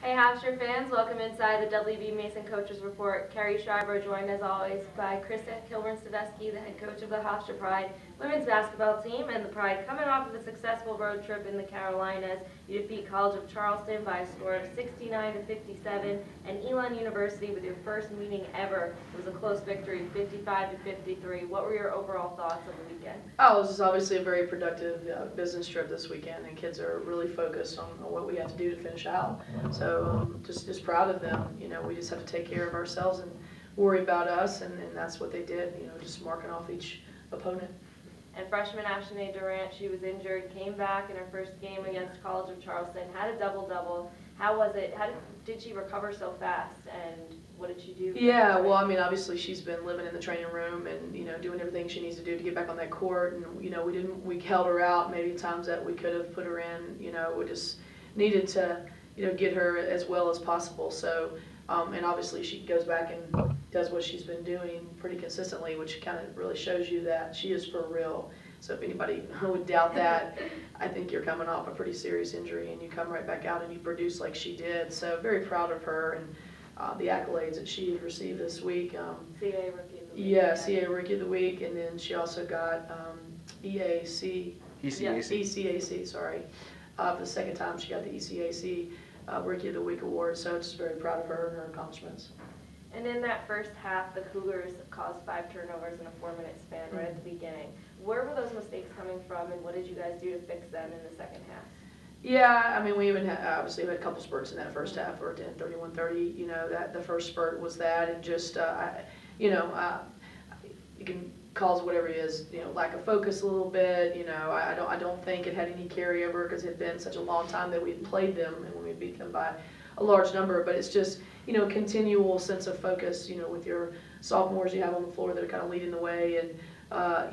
Hey Hofstra fans, welcome inside the WBB Mason Coaches Report. Carrie Schreiber joined as always by Krista Kilburn-Steveskey, the head coach of the Hofstra Pride women's basketball team, and the Pride coming off of a successful road trip in the Carolinas. You defeat College of Charleston by a score of 69-57, and Elon University with your first meeting ever. It was a close victory, 55-53. What were your overall thoughts of the weekend? Oh, this is obviously a very productive business trip this weekend, and kids are really focused on what we have to do to finish out. So just proud of them. You know, we just have to take care of ourselves and worry about us, and that's what they did. You know, just marking off each opponent. And freshman Ashanae Durant, she was injured, came back in her first game against College of Charleston, had a double-double. How was it? Did she recover so fast, and what did she do? Yeah, well, I mean, obviously she's been living in the training room and, you know, doing everything she needs to do to get back on that court. And, you know, we held her out maybe times that we could have put her in. You know, we just needed to, you know, get her as well as possible. So, and obviously she goes back and does what she's been doing pretty consistently, which kind of really shows you that she is for real. So if anybody would doubt that, I think you're coming off a pretty serious injury and you come right back out and you produce like she did. So very proud of her and the accolades that she received this week. CAA Rookie of the Week. Yeah, CAA Rookie of the Week, and then she also got ECAC, sorry. The second time she got the ECAC Rookie of the Week award, so just very proud of her and her accomplishments. And in that first half, the Cougars caused 5 turnovers in a 4-minute span right at the beginning. Where were those mistakes coming from, and what did you guys do to fix them in the second half? Yeah, I mean, we even obviously had a couple spurts in that first half, or 31-30. You know, that the first spurt was that, and just you can cause whatever it is, you know, lack of focus a little bit. You know, I don't think it had any carryover because it had been such a long time that we had played them, and when we beat them by a large number. But it's just, you know, continual sense of focus. You know, with your sophomores you have on the floor that are kind of leading the way, and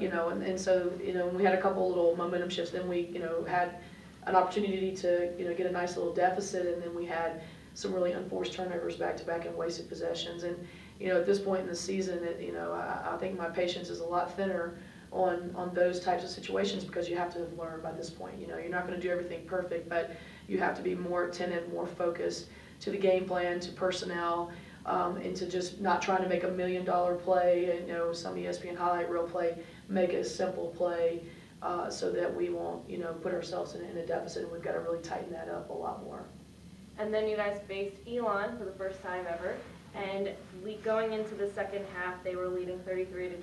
you know, and so, you know, we had a couple little momentum shifts. Then we, you know, had an opportunity to, you know, get a nice little deficit, and then we had some really unforced turnovers back to back and wasted possessions. And, you know, at this point in the season, you know, I think my patience is a lot thinner on those types of situations, because you have to have learned by this point. You know, you're not going to do everything perfect, but you have to be more attentive, more focused to the game plan, to personnel, and to just not trying to make $1 million play, and, you know, some ESPN highlight reel play, make a simple play. So that we won't, you know, put ourselves in a deficit, and we've got to really tighten that up a lot more. And then you guys faced Elon for the first time ever, and going into the second half, they were leading 33-26,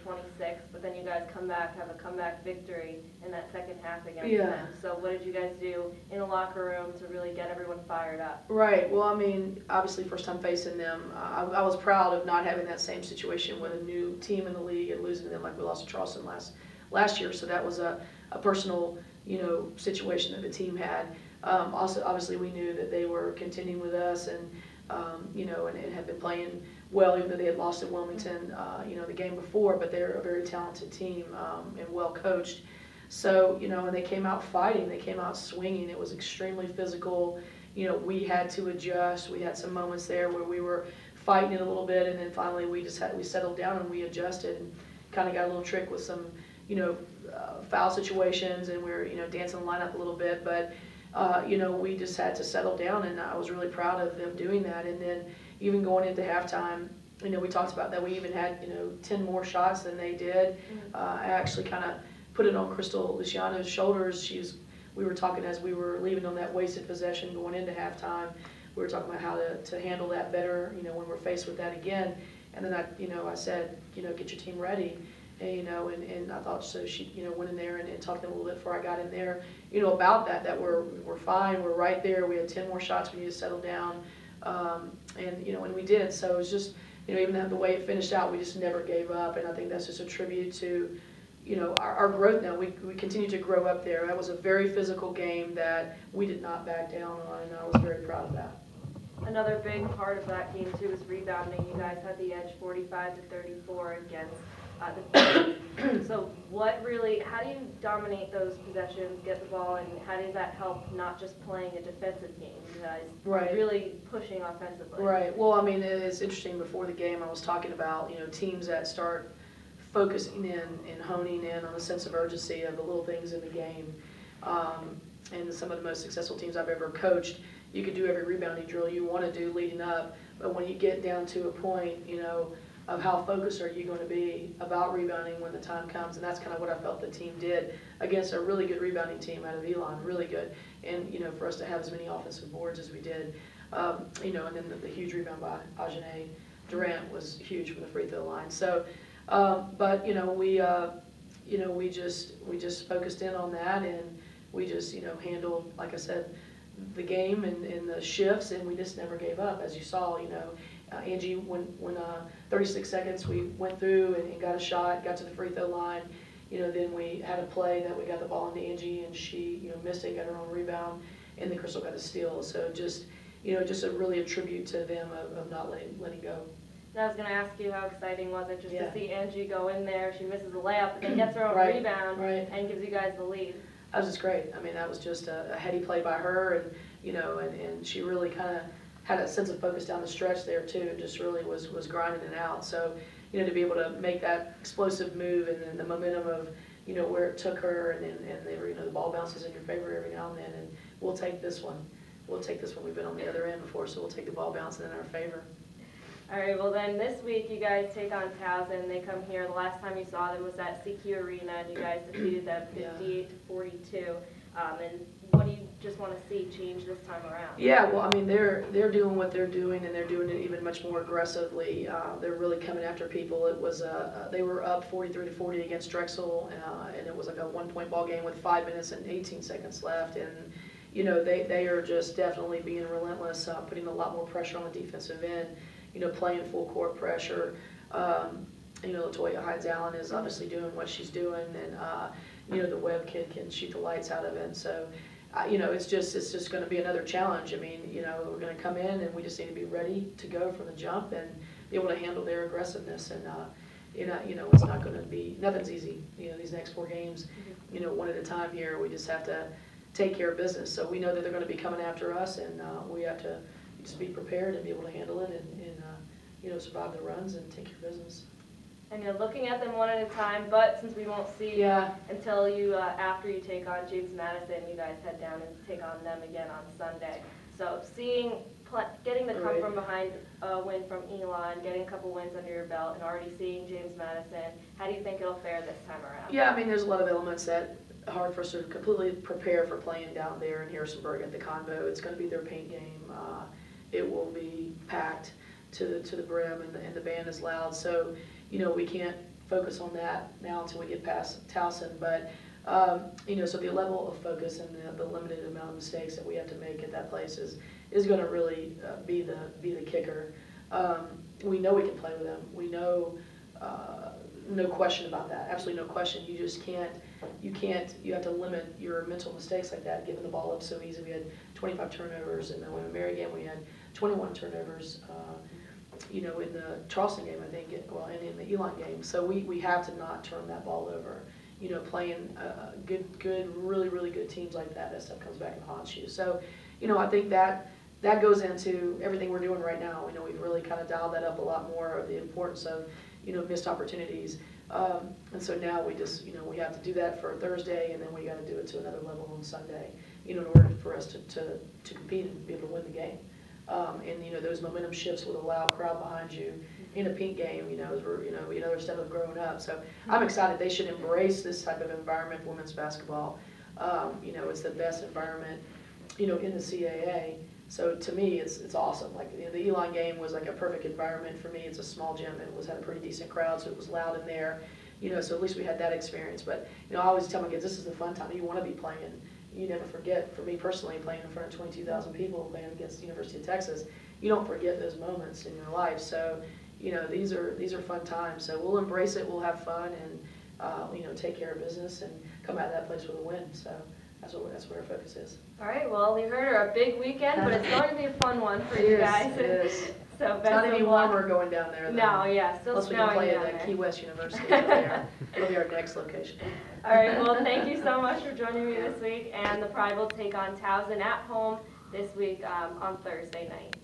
but then you guys have a comeback victory in that second half against them. So what did you guys do in the locker room to really get everyone fired up? Right. Well, I mean, obviously first time facing them, I was proud of not having that same situation with a new team in the league and losing to them like we lost to Charleston last year. So that was a personal, you know, situation that the team had. Also, obviously, we knew that they were contending with us, and you know, and had been playing well, even though they had lost at Wilmington, you know, the game before. But they're a very talented team and well coached. So, you know, and they came out fighting. They came out swinging. It was extremely physical. You know, we had to adjust. We had some moments there where we were fighting it a little bit, and then finally we settled down and we adjusted and kind of got a little trick with some, you know, foul situations, and we were, you know, dancing the lineup a little bit, but you know, we just had to settle down, and I was really proud of them doing that. And then even going into halftime, you know, we talked about that we even had, you know, 10 more shots than they did. I actually kind of put it on Crystal Luciano's shoulders. We were talking as we were leaving on that wasted possession going into halftime. We were talking about how to handle that better, you know, when we're faced with that again. And then I said, you know, get your team ready. And, you know, and I thought, so she, you know, went in there and talked to them a little bit before I got in there, you know, about that we're fine, we're right there, we had 10 more shots, we need to settle down, and, you know, and we did. So it was just, you know, even the way it finished out, we just never gave up, and I think that's just a tribute to, you know, our growth now. We continue to grow up there. That was a very physical game that we did not back down on, and I was very proud of that. Another big part of that game, too, was rebounding. You guys had the edge 45-34 against so how do you dominate those possessions, get the ball, and how does that help not just playing a defensive game? You guys are really pushing offensively. Right. Well, I mean, it's interesting. Before the game, I was talking about, you know, teams that start focusing in and honing in on a sense of urgency of the little things in the game. And some of the most successful teams I've ever coached, you could do every rebounding drill you want to do leading up, but when you get down to a point, you know, of how focused are you going to be about rebounding when the time comes, and that's kind of what I felt the team did against a really good rebounding team out of Elon, really good, and you know, for us to have as many offensive boards as we did, you know, and then the huge rebound by Ajane Durant was huge from the free throw line. So, but you know, we just focused in on that, and we just, you know, handled, like I said, the game and the shifts, and we just never gave up, as you saw, you know. Angie, when 36 seconds, we went through and got a shot, got to the free throw line. You know, then we had a play that we got the ball into Angie, and she, you know, missed it, got her own rebound, and then Crystal got a steal. So just, you know, just really a tribute to them of not letting go. And I was going to ask you, how exciting was it just Yeah. to see Angie go in there? She misses a layup, but then gets her own Right, rebound right. and gives you guys the lead. That was just great. I mean, that was just a heady play by her, and you know, and she really kind of had a sense of focus down the stretch there too. Just really was grinding it out. So, you know, to be able to make that explosive move, and then the momentum of, you know, where it took her, and they were, you know, the ball bounces in your favor every now and then, and we'll take this one. We'll take this one. We've been on the other end before, so we'll take the ball bouncing in our favor. All right, well then this week you guys take on Towson. They come here. The last time you saw them was at CQ Arena, and you guys defeated them 58-42. And what do you just want to see change this time around? Yeah, well, I mean, they're doing what they're doing, and they're doing it even much more aggressively. They're really coming after people. It was they were up 43-40 against Drexel, and it was like a 1-point ball game with 5 minutes and 18 seconds left. And you know, they are just definitely being relentless, putting a lot more pressure on the defensive end. You know, playing full court pressure. You know, Latoya Hines-Allen is obviously doing what she's doing, and you know, the Webb kid can shoot the lights out of it. And so, you know, it's just going to be another challenge. I mean, you know, we're going to come in, and we just need to be ready to go from the jump and be able to handle their aggressiveness. And you know, it's not going to be, nothing's easy. You know, these next 4 games, you know, one at a time here. We just have to take care of business. So we know that they're going to be coming after us, and we have to just be prepared and be able to handle it, and you know, survive the runs and take care of business. And you're looking at them one at a time, but since we won't see until you after you take on James Madison, you guys head down and take on them again on Sunday. So getting the come from behind win from Elon, getting a couple wins under your belt, and already seeing James Madison, how do you think it'll fare this time around? Yeah, I mean, there's a lot of elements that are hard for us to completely prepare for playing down there in Harrisonburg at the Convo. It's going to be their paint game. It will be packed to the brim, and the band is loud. So, you know, we can't focus on that now until we get past Towson. But, you know, so the level of focus and the limited amount of mistakes that we have to make at that place is going to really be the kicker. We know we can play with them. We know, no question about that. Absolutely no question. You just can't. You have to limit your mental mistakes like that, giving the ball up so easy. We had 25 turnovers in the Women Mary game. We had 21 turnovers. You know, in the Charleston game, I think, and in the Elon game. So we have to not turn that ball over. You know, playing really good teams like that stuff comes back and haunts you. So, you know, I think that goes into everything we're doing right now. You know, we've really kind of dialed that up a lot more, of the importance of, you know, missed opportunities. And so now we just, you know, we have to do that for Thursday, and then we got to do it to another level on Sunday, you know, in order for us to compete and be able to win the game. And you know, those momentum shifts with a loud crowd behind you in a pink game, you know, another step of growing up. So I'm excited. They should embrace this type of environment for women's basketball. You know, it's the best environment, you know, in the CAA. So to me, it's awesome. Like, you know, the Elon game was like a perfect environment for me. It's a small gym, and it had a pretty decent crowd, so it was loud in there. You know, so at least we had that experience. But you know, I always tell my kids, this is the fun time. You want to be playing. You never forget, for me personally, playing in front of 22,000 people, playing against the University of Texas, you don't forget those moments in your life. So, you know, these are fun times. So we'll embrace it, we'll have fun, and, you know, take care of business and come out of that place with a win. So that's where our focus is. All right, well, you heard her, a big weekend, but it's going to be a fun one for you guys. It is. So it's not any warmer going down there, though. No, yeah, still unless we can play at Key West University over there. It'll be our next location. All right, well, thank you so much for joining me this week, and the Pride will take on Towson at home this week on Thursday night.